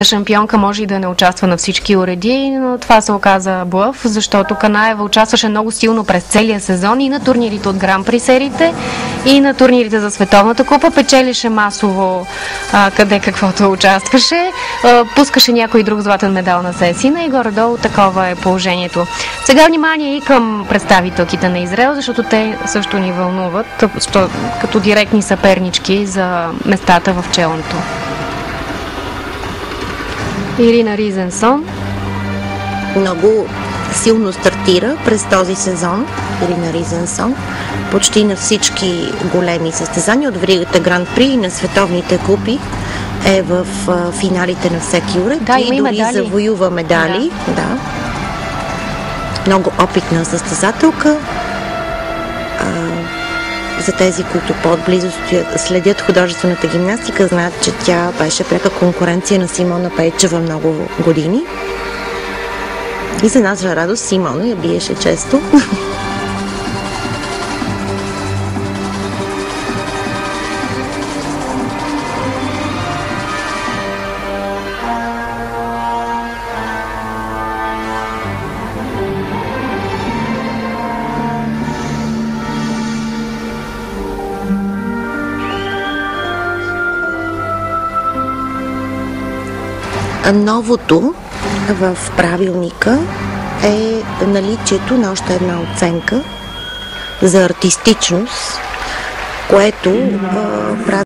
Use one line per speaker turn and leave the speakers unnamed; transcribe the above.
Шампионка може и да не участва на всички уреди, но това се оказа блъф, защото Канаева участваше много силно през целия сезон и на турнирите от Гран При сериите, и на турнирите за Световната купа. Печелише масово къде каквото участваше, пускаше някой друг златен медал на сесина и горе-долу такова е положението. Сега внимание и към представителките на Израел, защото те също ни вълнуват като директни съпернички за местата в челното. Ирина Ризенсон
много силно стартира през този сезон. Ирина Ризенсон почти на всички големи състезания от веригата Гран При и на световните купи е в финалите на всеки уред и дори медали. Завоюва медали. Да. Много опитна състезателка. За тези, които по-отблизо следят художествената гимнастика, знаят, че тя беше прека конкуренция на Симона Пейчева много години. И за наша радост Симона я биеше често. Новото в правилника е наличието на още една оценка за артистичност, което прави